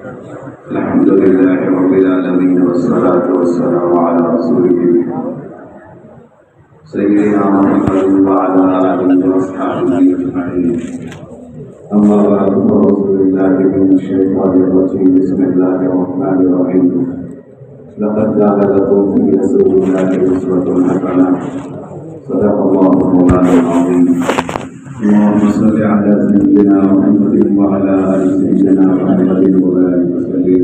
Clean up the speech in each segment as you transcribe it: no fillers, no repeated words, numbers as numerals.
الحمد لله رب العالمين والصلاة والسلام على رسوله سيدنا محمد وعلى آله وأصحابه أجمعين. أما بعد فأعوذ بالله من الشيطان الرجيم. بسم الله الرحمن الرحيم. لقد كان لكم في رسول الله أسوة حسنة. صدق الله مولانا العظيم. اللهم صل على سيدنا محمد وعلى آل سيدنا محمد وبارك وسلم.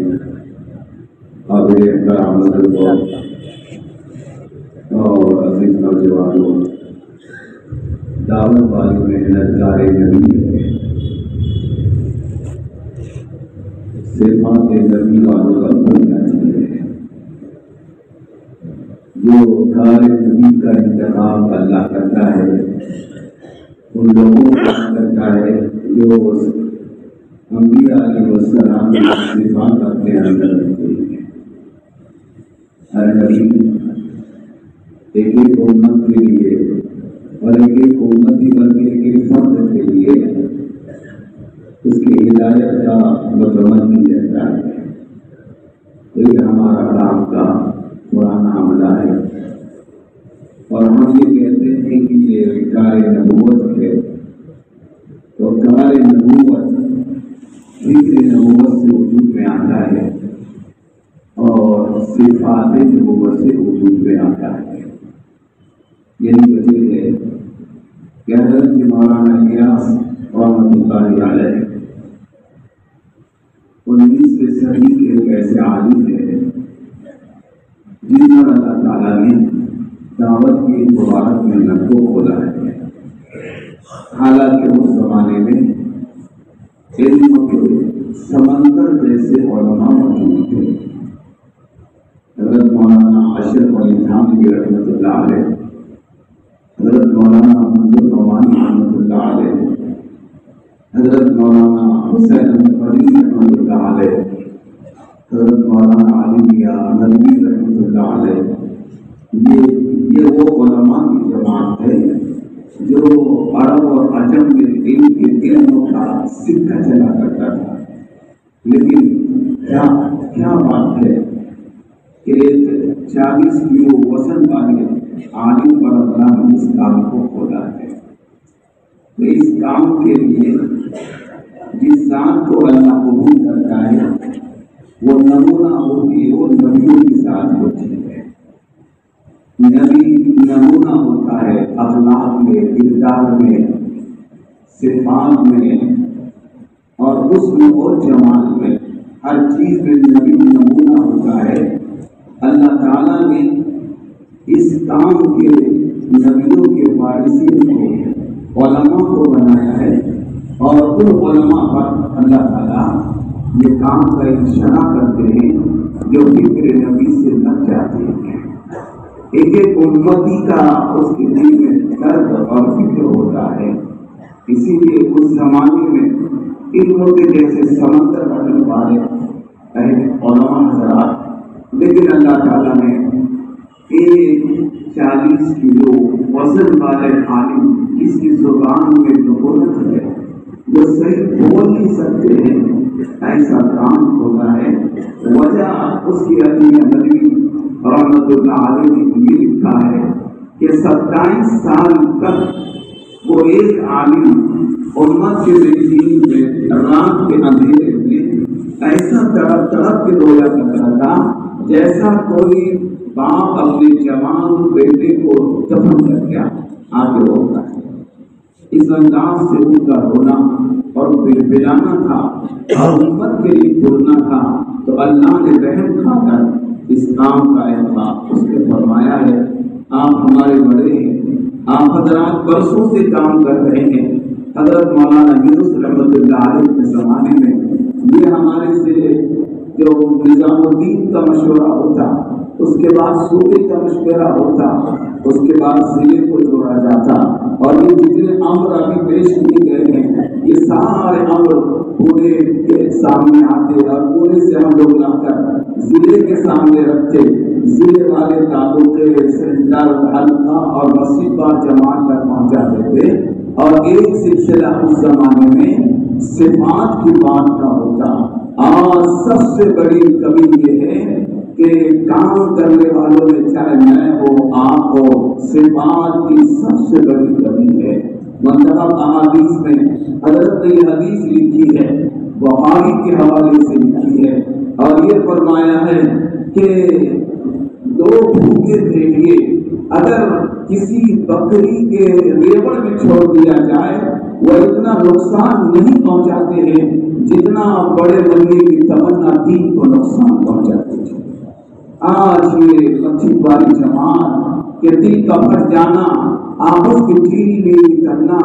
قابل احترام بزرگوں اور عزیز نوجوانوں، دعوت والی محنتگار نبی صفات نبی والوں کا بننا چاہیے. جو کار نبی کا انتخاب اللہ کرتا ہے ان لوگوں کو کرتا ہے جو انبیاء علیہ السلام کی صفات اپنے اندر رکھتے ہیں. ہر نبی ایک امت کے لیے اور ایک امت ہی بلکہ ایک فرد کے لیے اس کی ہدایت کا متمنی رہتا ہے. تو یہ ہمارا کام کا پرانا عملہ ہے اور ہم یہ کہتے ہیں کہ یہ کار نبوت ہے. تو کار نبوت ذکر نبوت سے وجود میں آتا ہے اور صفات نبوت سے وجود میں آتا ہے. یہی وجہ ہے کہ حضرت مولانا الیاس رحمۃ اللہ علیہ 19ویں صدی کے ایک ایسے عالم ہے جن پر اللہ تعالیٰ نے دعوت کی مبارک محنت کو کھولا ہے. حالانکہ اس زمانے میں علم کے سمندر جیسے علماء موجود تھے. حضرت مولانا اشرف علی تھانوی رحمۃ اللہ علیہ، حضرت مولانا منظور نعمانی رحمۃ اللہ علیہ، حضرت مولانا حسین احمد رحمۃ اللہ علیہ، حضرت مولانا علی میاں ندوی رحمۃ اللہ علیہ. یہ وہ علماء کی جماعت ہے جو عرب اور عجم میں علم کے علموں کا سکہ چلا کرتا تھا. لیکن کیا بات ہے کہ 40 کلو وزن والے عالم پر اللہ نے اس کام کو کھولا ہے. تو اس کام کے لیے جس ذات کو اللہ قبول کرتا ہے وہ نمونہ ہوتی ہے، وہ نبیوں کی ذات ہوتی ہے. نبی نمونہ ہوتا ہے اخلاق میں، کردار میں، صفات میں اور حسن اور جمال میں. ہر چیز میں نبی نمونہ ہوتا ہے. اللہ تعالیٰ نے اس کام کے نبیوں کے وارثین کو علماء کو بنایا ہے اور ان علماء پر اللہ تعالیٰ یہ کام کا انشاء کرتے ہیں جو فکر نبی سے لگ جاتے ہیں. ایک امتی کا اس کے دل میں درد اور فکر ہوتا ہے. اسی لیے اس زمانے میں علم کے جیسے سمندر بننے والے علماء حضرات، لیکن اللہ تعالیٰ نے 40 کلو وزن والے عالم جس کی زبان میں نبوت ہے، جو صحیح بول نہیں سکتے ہیں، ایسا کام ہوتا ہے. وجہ اس کی علی ندوی رحمۃ اللہ علیہ نے یہ لکھا ہے کہ 27 سال تک وہ ایک عالم امت کے ذہن میں رات کے اندھیرے میں ایسا تڑپ تڑپ کے رویا کرتا تھا جیسا کوئی باپ اپنے جوان بیٹے کو دفن کر کے آگے روتا ہے. اس انداز سے ان کا رونا اور بلبلانا تھا اور امت کے لیے بولنا تھا. تو اللہ نے رحم کھا کر اس کام کا احترام اس نے فرمایا ہے. آپ ہمارے بڑے ہیں، آپ حضرات برسوں سے کام کر رہے ہیں. حضرت مولانا یونس رحمۃ اللہ علیہ کے زمانے میں یہ ہمارے سے جو نظام الدین کا مشورہ ہوتا، اس کے بعد صوبے کا مشورہ ہوتا، اس کے بعد ضلع کو جوڑا جاتا اور یہ جتنے امر ابھی پیش کیے گئے ہیں یہ سارے امر پورے کے سامنے آتے اور پورے سے ہم لوگ لا کر ضلع کے سامنے رکھتے. ضلع والے تعلقے سینٹر حلقہ اور مسجد پر جماعت تک پہنچا دیتے اور ایک سلسلہ اس زمانے میں صفات کی بات کا ہوتا. سب سے بڑی کمی یہ ہے کہ کام کرنے والوں میں چاہے میں ہو آپ ہو، صفات کی سب سے بڑی کمی ہے۔ منتخب احادیث میں حضرت نے یہ حدیث لکھی ہے، بخاری کے حوالے سے لکھی ہے، اور یہ فرمایا ہے کہ دو بھوکے بھیڑیے اگر کسی بکری کے ریوڑ میں چھوڑ دیا جائے وہ اتنا نقصان نہیں پہنچاتے ہیں جتنا بڑے بننے کی تمنا دین کو نقصان پہنچاتے ہیں۔ آج یہ مسجد والی جماعت کے دل کا پھٹ جانا، آپس کی ٹھیلی میری کرنا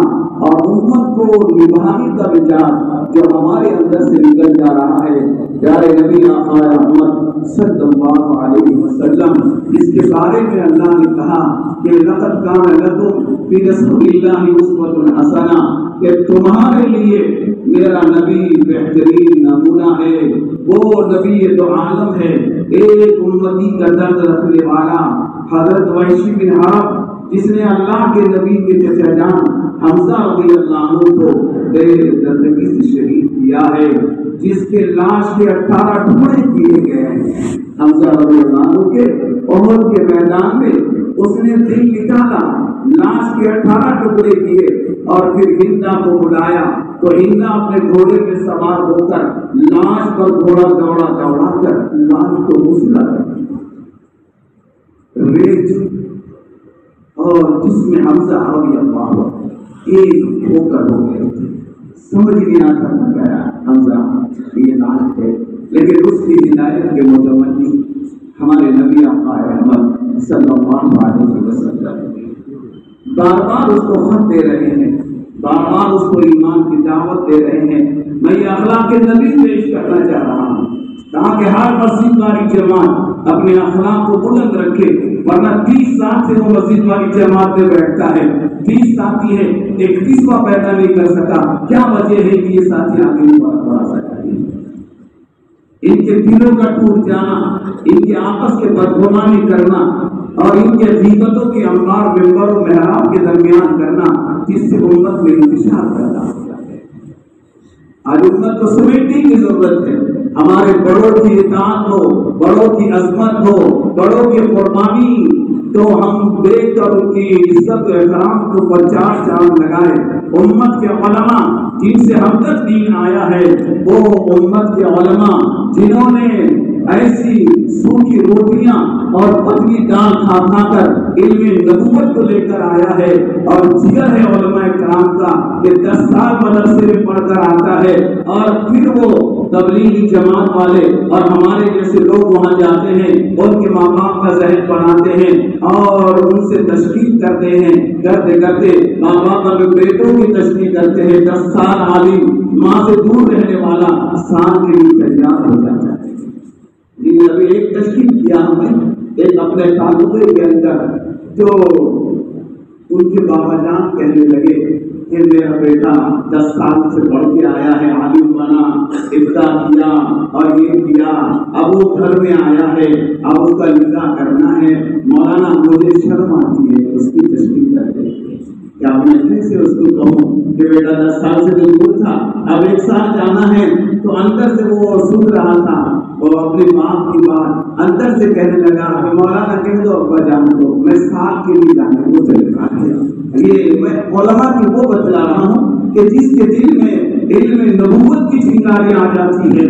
اور امت کو نبھانے کا مزاج جو ہمارے اندر سے نکل جا رہا ہے، پیارے نبی آقا احمد صلی اللہ علیہ وسلم اس کے بارے میں اللہ نے کہا کہ لقد کان لکم فی رسول اللہ اسوۃ حسنہ، کہ تمہارے لیے میرا نبی بہترین نمونہ ہے۔ وہ نبی تو عالم ہے، ایک امتی کا درد رکھنے والا حضرت وحشی بن حرب جس نے اللہ کے نبی کے چچا جان حمزہ رضی اللہ عنہ کو بے دردگی سے شہید کیا ہے، جس کے لاش کے 18 ٹکڑے کیے گئے ہیں۔ حمزہ رضی اللہ عنہ کے احد کے میدان میں اس نے دل نکالا، لاش کے 18 ٹکڑے کیے اور پھر ہندا کو بلایا تو ہندا اپنے گھوڑے میں سوار ہو کر لاش پر گھوڑا دوڑا دوڑا کر لاش کو مسلا ریت اور جس میں حمزہ رضی اللہ عنہ ایک ہو کر ہو گئے تھے۔ سمجھ نہیں آتا تھا گیا حمزہ یہ لاش ہے، لیکن اس کی ہدایت کے متولی ہمارے نبی آقا احمد صلی اللہ علیہ وسلم بار بار اس کو خط دے رہے ہیں، بار بار اس کو ایمان کی دعوت دے رہے ہیں۔ میں یہ اخلاق نبی پیش کرنا چاہ رہا ہوں تاکہ ہر مسجد والی جماعت اپنے اخلاق کو بلند رکھے، ورنہ 30 سال سے وہ مسجد والی جماعت میں بیٹھتا ہے، 30 ساتھی ہے، 31واں پیدا نہیں کر سکا۔ کیا وجہ ہے کہ یہ ساتھی آگے نہیں بڑھ سکتا؟ ان کے دلوں کا ٹوٹ جانا، ان کے آپس کے بدگمانی کرنا اور ان کے غیبتوں کے انبار ممبر و محراب کے درمیان کرنا، جس سے امت میں انتشار پیدا ہوتا ہے۔ آج امت کو سمیٹنے کی ضرورت ہے۔ ہمارے بڑوں کی اطاعت ہو، بڑوں کی عظمت ہو، بڑوں کی قربانی، تو ہم دیکھ کر ان کی عزت و احترام کو پر چار چاند لگائے۔ امت کے علماء جن سے ہم تک دین آیا ہے، وہ امت کے علماء جنہوں نے ایسی سوکھی روٹیاں اور پتلی دال کھا کھا کر علم نبوت کو لے کر آیا ہے، اور جگر ہے علماء کرام کا کہ 10 سال مدرسے میں پڑھ کر آتا ہے اور پھر وہ تبلیغی جماعت والے اور ہمارے جیسے لوگ وہاں جاتے ہیں، ان کے ماں باپ کا ذہن بناتے ہیں اور ان سے تشکیل کرتے ہیں، کرتے کرتے ماں باپ اپنے بیٹوں کی تشکیل کرتے ہیں۔ 10 سال عالم ماں سے دور رہنے والا سال کے لیے تیار ہو جاتا ہے۔ ابھی ایک تشکیل کیا ہم نے ایک اپنے تعلقے کے اندر، جو ان کے بابا جان کہنے لگے کہ میرا بیٹا 10 سال سے پڑھ کے آیا ہے، عالم بنا، ابتدا کیا اور یہ کیا، اب وہ گھر میں آیا ہے، اب اس کا نکاح کرنا ہے، مولانا مجھے شرم آتی ہے اس کی تشکیل کرتے۔ کیا میں کیسے اس کو کہوں کہ بیٹا 10 سال سے دور تھا، اب 1 سال جانا ہے؟ تو اندر سے وہ سن رہا تھا، وہ اپنی ماں کی بات اندر سے کہنے لگا کہ مولانا کہہ دو ابا جان کو میں سال کے لیے جانے کو چلے گا۔ یہ میں علماء کی وہ بتلا رہا ہوں کہ جس کے دل میں علم نبوت کی چنگاری آ جاتی ہے،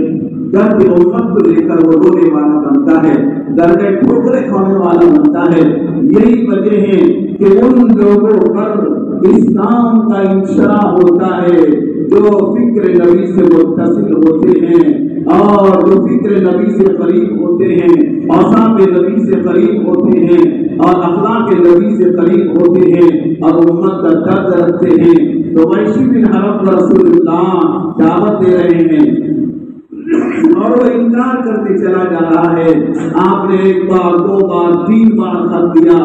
درد امت کو لے کر وہ رونے والا بنتا ہے، درد ٹھوکرے کھانے والا بنتا ہے۔ یہی وجہ ہے کہ ان لوگوں پر اسلام کا انشراح ہوتا ہے جو فکر نبی سے متصل ہوتے ہیں اور جو فکر نبی سے قریب ہوتے ہیں، اوصاف نبی سے قریب ہوتے ہیں اور اخلاق نبی سے قریب ہوتے ہیں اور امت کا درد رکھتے ہیں۔ تو وحشی بن حرب رسول اللہ دعوت دے رہے ہیں اور وہ انکار کرتے چلا جا رہا ہے۔ آپ نے 1 بار 2 بار 3 بار خط دیا،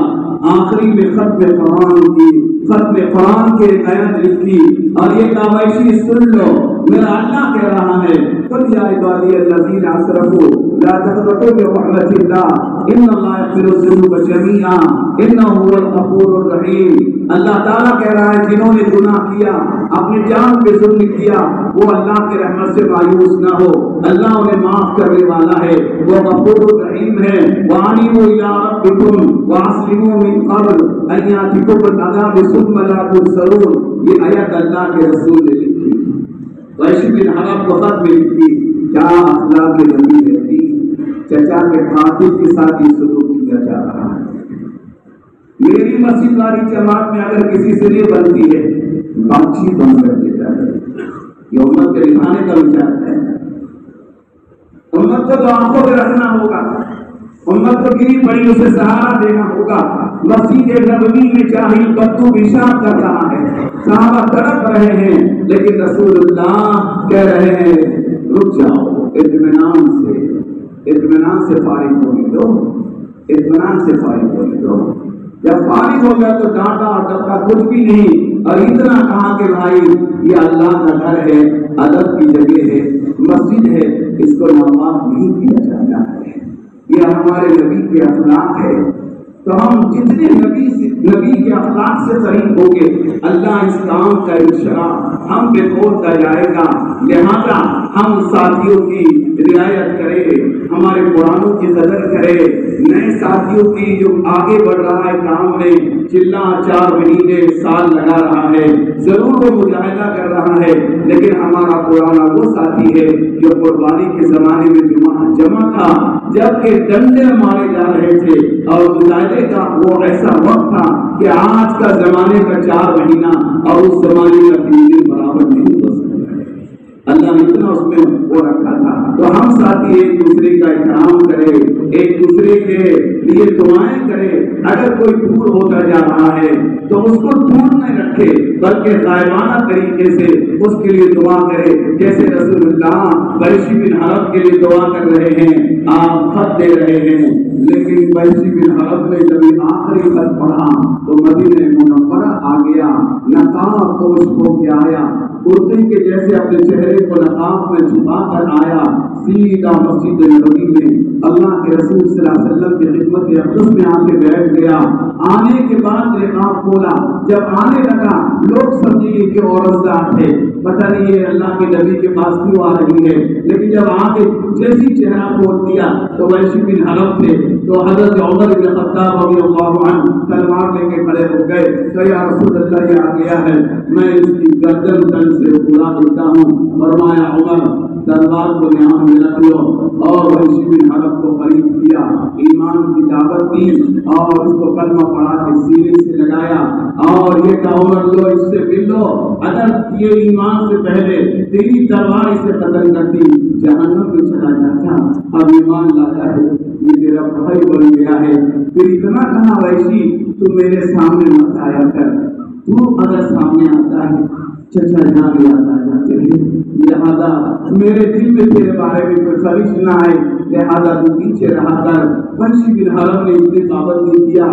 آخری میں ختم قرآن کی ختم قرآن کے آیت لکھی اور یہ کہا وحشی سن لو، میرا اللہ کہہ رہا ہے قل یا عبادی الذین اسرفوا لا تقنطوا من رحمۃ اللہ ان اللہ یغفر الذنوب جميعا انہ هو الغفور الرحیم۔ اللہ تعالیٰ کہہ رہا ہے جنہوں نے گناہ کیا، اپنی جان پہ ظلم کیا، وہ اللہ کے رحمت سے مایوس نہ ہو، اللہ انہیں معاف کرنے والا ہے، وہ غفور الرحیم ہے۔ وانیبوا الی ربکم واسلموا من قبل ان یاتیکم العذاب ثم لا تنصرون۔ یہ آیت اللہ کے رسول نے لکھی، ویشی بن حرب کو خط میں لکھی۔ کیا اخلاق نبی ہے؟ چچا کے قاتل کے ساتھ یہ سلوک کیا جا رہا ہے۔ میری مسجد والی جماعت میں اگر کسی سے یہ بنتی ہے، بات چیت بند کر دیتا ہے۔ یہ امت کے نبھانے کا وچار ہے۔ امت کو تو آنکھوں پہ رکھنا ہوگا، امت کو گری پڑی اسے سہارا دینا ہوگا۔ مسجد نبوی میں جاہل بدو پیشاب کر رہا ہے، صحابہ تڑپ رہے ہیں، لیکن رسول اللہ کہہ رہے ہیں رک جاؤ، اطمینان سے فارغ ہونے دو، اطمینان سے فارغ ہونے دو۔ جب فارغ ہو گیا تو ڈانٹا اور ڈپٹا کچھ بھی نہیں، اور اتنا کہا کہ بھائی یہ اللہ کا گھر ہے، ادب کی جگہ ہے، مسجد ہے، اس کو ناپاک نہیں کیا جاتا ہے، یہ ہمارے نبی کے اخلاق ہے۔ تو ہم جتنے نبی کے اخلاق سے قریب ہوں گے، اللہ اس کام کا انشاء ہم پہ توڑتا جائے گا۔ لہذا ہم ساتھیوں کی رعایت کریں، ہمارے قرآنوں کی قدر کریں، نئے ساتھیوں کی جو آگے بڑھ رہا ہے کام میں، چلا 4 مہینے سال لگا رہا ہے، ضرور وہ مجاہدہ کر رہا ہے، لیکن ہمارا پرانا وہ ساتھی ہے جو قربانی کے زمانے میں جمع تھا، جبکہ ڈنڈے مارے جا رہے تھے، اور مجاہدے کا وہ ایسا وقت تھا کہ آج کا زمانے کا 4 مہینہ اور اس زمانے کا 3 دن برابر نہیں ہو سکتا۔ اللہ نے اتنا اس میں وہ رکھا تھا۔ تو ہم ساتھی ایک دوسرے کا احترام کریں، ایک دوسرے کے لیے دعائیں کریں۔ اگر کوئی دور ہوتا جا رہا ہے تو اس کو دور نہ رکھے، بلکہ غائبانہ طریقے سے اس کے لیے دعا کرے، جیسے رسول اللہ ویشی بن حرب کے لیے دعا کر رہے ہیں، آپ خط دے رہے ہیں، لیکن ویشی بن حرب نے جب آخری خط پڑھا تو مدینہ منورہ آ گیا، نقاب پوش ہو کے آیا، کرتے کے جیسے اپنے چہرے کو نقاب میں چھپا کر آیا، سیدھا مسجد نبوی میں اللہ کے رسول صلی اللہ علیہ وسلم کی خدمت اقدس میں آ کے بیٹھ گیا۔ آنے کے بعد نقاب کھولا، جب آنے لگا لوگ سمجھے گے کہ عورت ذات ہے، پتہ نہیں یہ اللہ کے نبی کے پاس کیوں آ رہی ہے، لیکن جب آ کے جیسی چہرہ کھول دیا تو ویشی بن حرب تھے، تو حضرت عمر بن خطاب رضی اللہ عنہ تلوار لے کے کھڑے ہو گئے کہ یا رسول اللہ یہ آ گیا ہے، میں اس کی گردن تن سے اڑا دیتا ہوں۔ فرمایا عمر تلوار کو یہاں میں رکھ لو، اور ویشی بن حرب کو قریب کیا، ایمان کی دعوت دی اور اس کو کلمہ پڑھا کے سینے سے لگایا، اور یہ کہا عمر لو اس سے مل لو، اگر یہ ایمان سے پہلے تیری تلوار اسے قتل کرتی جہنم میں چلا جاتا، اب ایمان لایا ہے یہ تیرا بھائی بن گیا ہے۔ پھر اتنا کہا ویشی تو میرے سامنے مت آیا کر، تو اگر سامنے آتا ہے چچا جان یاد آ جاتے ہیں، لہذا میرے دل میں تیرے بارے میں کوئی خواہش نہ آئے، لہذا تو پیچھے رہا کر۔ ویشی بن حرب نے اتنی پابندی کیا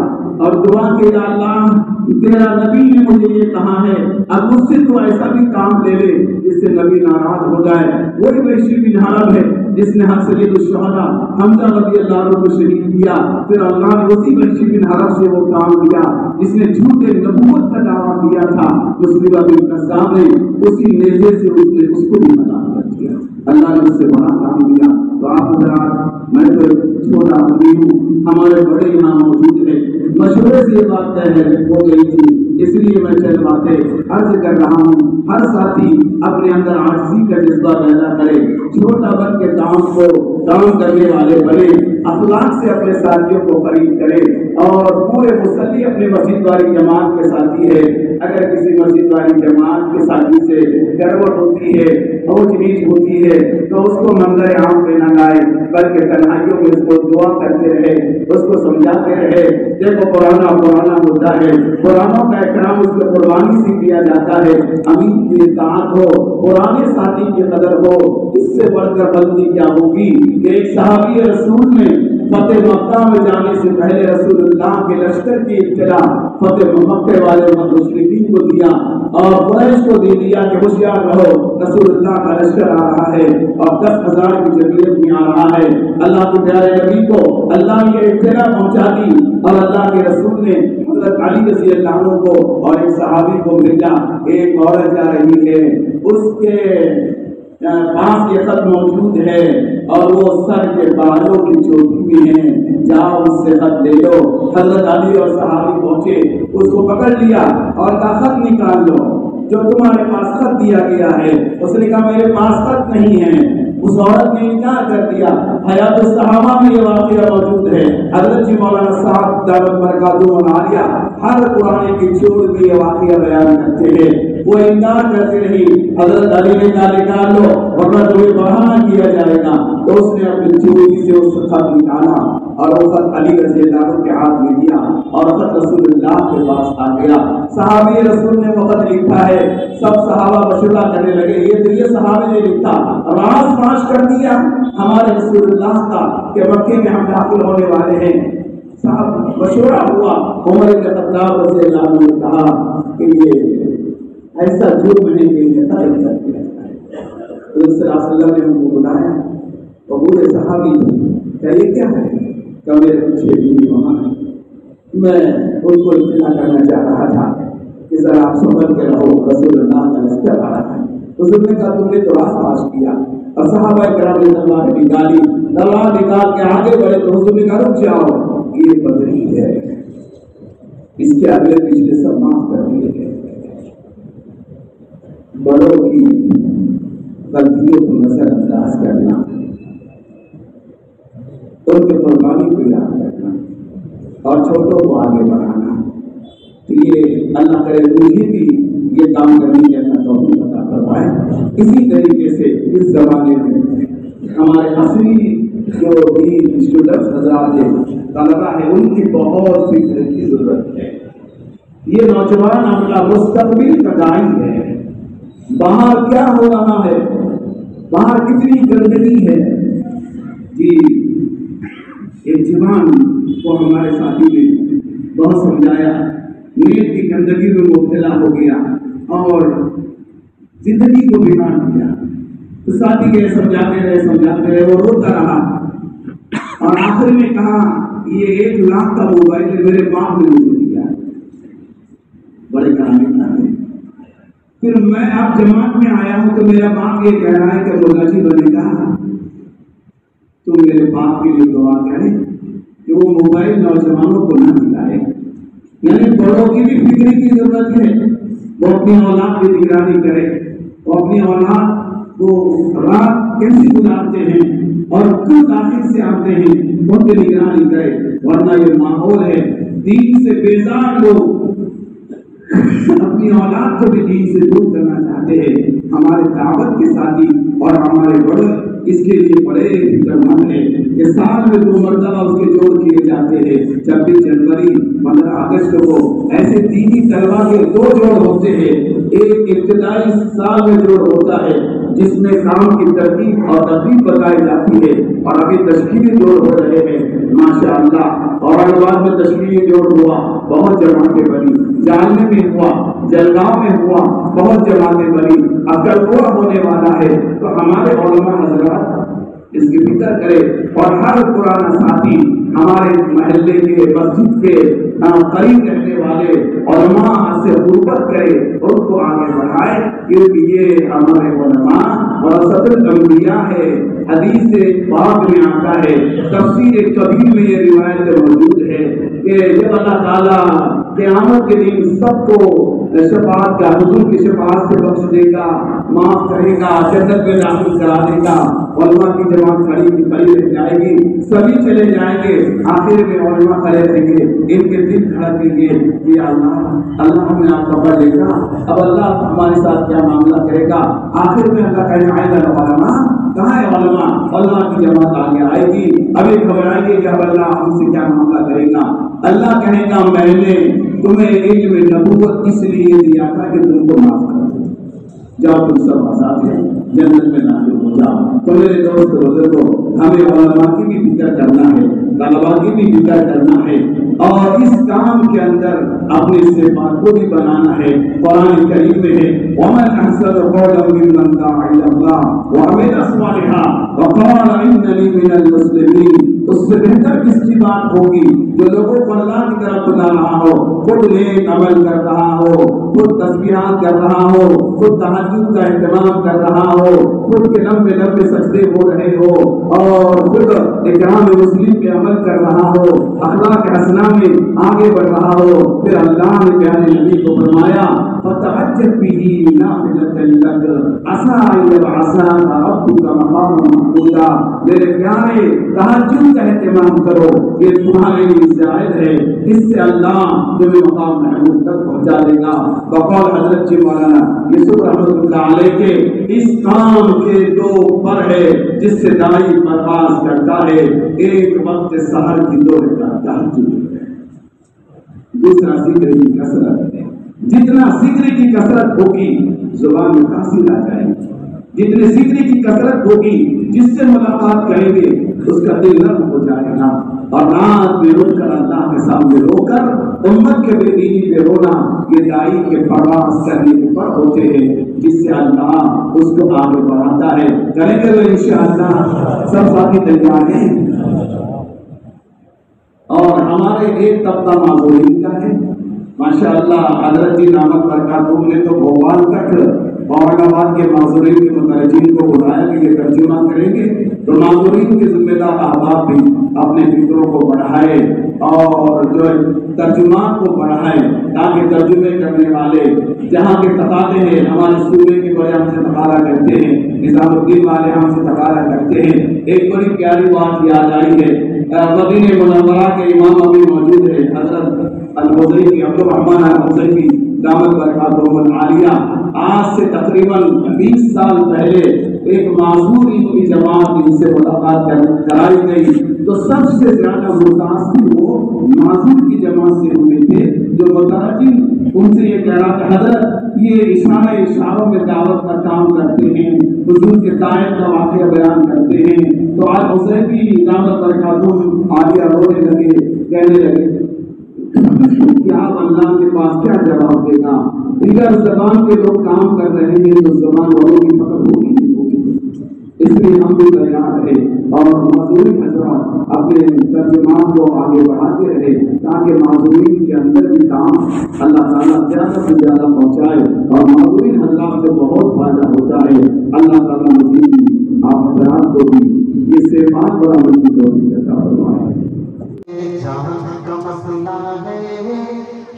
اور دعا کہ یا اللہ تیرا نبی نے مجھے یہ کہا ہے، اب مجھ سے تو ایسا بھی کام لے لے جس سے نبی ناراض ہو جائے۔ وہی ویشی بن حرب ہے جس نے سید الشہداء حمزہ رضی اللہ عنہ کو شہید کیا، پھر اللہ نے اسی ویشی بن حرب سے وہ کام کیا جس نے جھوٹے نبوت کا دعویٰ کیا تھا، مسلمہ بن قذاب نے اسی نیزے سے اس کو بھی ہلاک کر دیا۔ اللہ نے اس سے بڑا کام کیا۔ تو آپ حضرات، میں تو چھوٹا آدمی ہوں، ہمارے بڑے یہاں موجود ہیں، مشورے سے یہ بات طے ہو گئی تھی، اس لیے میں چند باتیں عرض کر رہا ہوں۔ ہر ساتھی اپنے اندر عاجزی کا جذبہ پیدا کرے، چھوٹا بن کے کام کرنے والے بنے، اخلاق سے اپنے ساتھیوں کو قریب کرے، اور پورے مصلی اپنے مسجد والی جماعت کے ساتھی ہے۔ اگر کسی مسجد والی جماعت کے ساتھی سے گڑبڑ ہوتی ہے، اونچ نیچ ہوتی ہے، تو اس کو منظر عام پہ نہ لائے، بلکہ تنہائیوں میں اس کو دعا کرتے رہے، اس کو سمجھاتے رہے۔ دیکھو پرانا ہوتا ہے، پرانوں کا احترام اس کو قربانی سے کیا جاتا ہے، امین کی اطاعت ہو، پرانے ساتھی کی قدر ہو، اس سے بڑھ کر غلطی کیا ہوگی کہ ایک صحابی رسول نے فتح مکہ میں جانے سے پہلے رسول اللہ کے لشکر کی اطلاع فتح مکہ والے مشرکین کو دیا اور قریش کو دے دیا کہ ہوشیار رہو، رسول اللہ کا لشکر آ رہا ہے اور 10,000 کی جمعیت میں آ رہا ہے۔ اللہ کے پیارے نبی کو اللہ نے اطلاع پہنچا دی اور اللہ کے رسول نے حضرت علی رضی اللہ عنہ کو اور ایک صحابی کو بھیجا، ایک عورت جا رہی ہے، اس کے پاس یہ خط موجود ہے اور وہ سر کے بالوں کی چوٹی میں ہے، جاؤ اس سے خط لے لو۔ حضرت علی اور صحابی پہنچے، اس کو پکڑ لیا اور کہا خط نکال لو جو تمہارے پاس خط دیا گیا ہے۔ اس نے کہا میرے پاس خط نہیں ہے۔ اس عورت نے انکار کر دیا۔ حیات الصحابہ میں یہ واقعہ موجود ہے۔ حضرت جی مولانا صاحب دعوت برکاتہ عالیہ ہر قرآن کی چھوڑ میں یہ واقعہ بیان کرتے ہیں۔ وہ انکار کرتے رہی۔ حضرت علی نے کہا نکال لو ورنہ تمہیں بہانہ کیا جائے گا، تو اس نے اپنی چوری سے اس خط نکالا اور وہ خط علی رضی اللہ عنہ کے ہاتھ میں دیا اور خط رسول اللہ کے پاس آ گیا۔ صحابی رسول نے وہ خط لکھا ہے، سب صحابہ مشورہ کرنے لگے، یہ صحابی نے لکھا، راز فاش کر دیا ہمارے رسول اللہ کا کہ مکے میں ہم داخل ہونے والے ہیں۔ صاحب مشورہ ہوا، عمر بن خطاب رضی اللہ عنہ نے کہا کہ یہ ایسا جرم نہیں کہ یہ قتل کر دیا جائے۔ رسول اللہ صلی اللہ علیہ وسلم نے ان کو بلایا، وہ بوڑھے صحابی کہ یہ کیا ہے؟ کہ میرے پیچھے بیوی وہاں ہے، میں ان کو اطلاع کرنا چاہ رہا تھا کہ ذرا آپ سمجھ کے رہو، رسول اللہ کا لشکر آ رہا ہے۔ حضور نے کہا تم نے تو راز فاش کیا، اور صحابہ کرام نے تلوار نکالی، تلوار نکال کے آگے بڑھے تو حضور نے کہا رک جاؤ، یہ بدری ہے، اس کے اگلے پچھلے سب معاف کر دیے گئے۔ بڑوں کی غلطیوں کو نظر انداز کرنا، ان کے قربانی کو یاد رکھنا اور چھوٹوں کو آگے بڑھانا، تو یہ اللہ کرے مجھے بھی یہ کام کرنے کی اللہ توفیق عطا فرمائے۔ اسی طریقے سے اس زمانے میں ہمارے عصری جو بھی اسٹوڈنٹس حضرات ہیں، طلبا ہیں، ان کی بہت فکر کی ضرورت ہے۔ یہ نوجوان اپنا مستقبل کا داعی ہے۔ باہر کیا ہو رہا ہے، باہر کتنی گندگی ہے۔ جی ایک جوان کو ہمارے ساتھی نے بہت سمجھایا، نیٹ کی گندگی میں مبتلا ہو گیا اور زندگی کو بیمار کیا۔ تو ساتھی کے سمجھاتے رہے، وہ روتا رہا اور آخر میں کہا یہ 1 لاکھ کا موبائل میرے باپ نے مجھے دیا، بڑے کامیاب ہے۔ پھر میں اب جماعت میں آیا ہوں تو میرا باپ یہ کہہ رہا ہے کہ مدرسی بنے گا، تو میرے باپ کے لیے دعا کریں کہ وہ موبائل نوجوانوں کو نہ دلائے۔ یعنی بڑوں کی بھی فکر کی ضرورت ہے، وہ اپنی اولاد کی نگرانی کرے، وہ اپنی اولاد کو رات کیسے گزارتے ہیں اور کب داخل سے آتے ہیں ان کی نگرانی کرے، ورنہ یہ ماحول ہے دین سے بیزار لوگ اپنی اولاد کو بھی دین سے دور کرنا چاہتے ہیں۔ ہمارے دعوت کے ساتھی اور ہمارے بڑے اس کے لیے بڑے فکر مند ہیں کہ سال میں 2 مرتبہ اس کے جوڑ کیے جاتے ہیں۔ 26 جنوری 15 اگست کو ایسے دینی طلبا کے 2 جوڑ ہوتے ہیں، ایک ابتدائی سال میں جوڑ ہوتا ہے جس میں کام کی ترتیب اور ترتیب بتائی جاتی ہے، اور ابھی تشکیلی جوڑ ہو رہے ہیں ماشاءاللہ۔ اورنگاباد میں تشکیلی جوڑ ہوا، بہت جماعتیں بنی، جالنے میں ہوا، جلگاؤں میں ہوا، بہت جماعتیں بنی، اگر وہ ہونے والا ہے تو ہمارے علماء حضرات اس کی فکر کرے اور ہر پرانا ساتھی ہمارے محلے کے مسجد کے قریب رہنے والے علماء سے غربت کرے، ان کو آگے بڑھائے، کیونکہ یہ ہمارے علماء ورثۃ الانبیاء ہے۔ حدیث پاک میں آتا ہے، تفسیر کبیر میں یہ روایت موجود ہے کہ جب اللہ تعالیٰ قیامت کے دن سب کو شفاعت کا حضور کی شفاعت سے بخش دے گا، معاف کرے گا، جنت میں داخل کرا دے گا، علماء کی جماعت کھڑی رہ جائے گی، سبھی چلے جائیں گے، آخر میں علماء کھڑے رہیں گے، ان کے دل دھڑکیں گے کہ اللہ ہمیں آپ کا پڑھ لے گا، اب اللہ ہمارے ساتھ کیا معاملہ کرے گا۔ آخر میں اللہ کہے گا علماء کہاں ہے، علماء کی جماعت آگے آئے گی، ابھی گھبرائیں گے کہ اب اللہ ہم سے کیا معاملہ کرے گا۔ اللہ کہے گا میں نے تمہیں علم نبوت اس لیے دیا تھا کہ تم کو معاف کر دو، جاؤ تم سب آزاد ہیں، جنت میں داخل ہو جاؤ۔ تو میرے دوست بزرگوں، ہمیں علماء کی بھی فکر کرنا ہے، طلبا کی بھی فکر کرنا ہے، اور اس کام کے اندر اپنے صفات کو بھی بنانا ہے۔ قرآن کریم میں ہے وَمَنْ أَحْسَنُ قَوْلًا مِّمَّنْ دَعَا إِلَى اللَّهِ وَعَمِلَ صَالِحًا وَقَالَ إِنَّنِي مِنَ الْمُسْلِمِينَ۔ اس سے بہتر کس کی بات ہوگی جو لوگوں کو اللہ کی طرف بلا رہا ہو، خود نیک عمل کر رہا ہو، خود تسبیحات کر رہا ہو، خود تہجد کا اہتمام کر رہا ہو، خود کے لمبے لمبے سجدے ہو رہے ہو، اور خود اکرام مسلم کے عمل کر رہا ہو، اخلاق حسنہ میں آگے بڑھ رہا ہو، پھر اللہ نے پیارے نبی کو فرمایا فَتَعَجَّبْ بِهِ نَافِلَةً لَكَ عَسَىٰ أَن يَبْعَثَكَ رَبُّكَ مَقَامًا مَحْمُودًا۔ میرے پیارے تہجد کا اہتمام کرو، یہ تمہارے لیے زائد ہے، اس سے اللہ تمہیں مقام محمود تک پہنچا دے گا۔ بقول حضرت جی مولانا یوسف رحمۃ اللہ علیہ کے اس کام کے دو پر ہے جس سے دائی پرواز کرتا ہے، ایک وقت سحر کی دو رکعت تہجد ہے، دوسرا ذکر کی کثرت ہے۔ جتنا ذکر کی کثرت ہوگی زبان میں تاثیر آ جائے گی، جتنے ذکر کی کثرت ہوگی جس سے ملاقات کریں گے اس کا دل نرم ہو جائے گا، اور رات میں رو کر اللہ کے سامنے رو کر امت کے بے دینی پہ رونا یہ دائی کے پرواز کرنے کے پر ہوتے ہیں، جس سے اللہ اس کو آگے بڑھاتا ہے۔ کریں گے تو انشاءاللہ سب ساتھی تیار ہیں، اور ہمارے ایک طبقہ معذورین کا ہے ماشاءاللہ۔ حضرت جی نامت برکاتہم نے تو بھوپال تک اورنگ آباد کے معذورین کے مترجمین کو بلایا کہ یہ ترجمہ کریں گے، تو معذورین کے ذمہ دار احباب بھی اپنے فکروں کو بڑھائے اور جو ترجمان کو بڑھائے، تاکہ ترجمے کرنے والے جہاں کے تقاضے ہیں، ہمارے صوبے کے بڑے ہم سے تقاضا کرتے ہیں، نظام الدین والے ہم سے تقاضا کرتے ہیں۔ ایک بڑی پیاری بات یاد آئی ہے، مدینہ منورہ کے امام ابھی موجود ہے حضرت الحسینی عبدالرحمن الحسینی دامت برکاتہم العالیہ، آج سے تقریباً 20 سال پہلے ایک معذور ان کی جماعت ان سے ملاقات کرائی گئی، تو سب سے زیادہ متاثر وہ معذور کی جماعت سے ہوئے تھے، جو مترجم ان سے یہ کہہ رہا تھا حضرت یہ اشاروں میں دعوت کا کام کرتے ہیں، حضور کے طائف کا واقعہ بیان کرتے ہیں، تو آج حسین کی دامت برکاتہم عالیہ رونے لگے، کہنے لگے کہ آپ اللہ کے پاس کیا جواب دے گا، دیگر زبان کے لوگ کام کر رہے ہیں تو زبان والوں کی پکڑ ہوگی نہیں ہوگی، اس لیے ہم بھی تیار رہے اور معذورین حضرات اپنے ترجمان کو آگے بڑھاتے رہے، تاکہ معذورین کے اندر بھی کام اللہ تعالیٰ زیادہ سے زیادہ پہنچائے، اور معذورین حضرات سے بہت فائدہ ہوتا ہے۔ اللہ تعالیٰ مجھے بھی آپ حضرات کو بھی یہ صفات بڑا مجھے توفیق عطا فرمائے۔ جہاں کا مسئلہ ہے،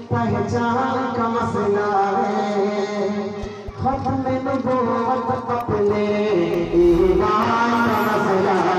پہچان کا مسئلہ ہے، ختم نبوت اپنے ایمان کا مسئلہ ہے۔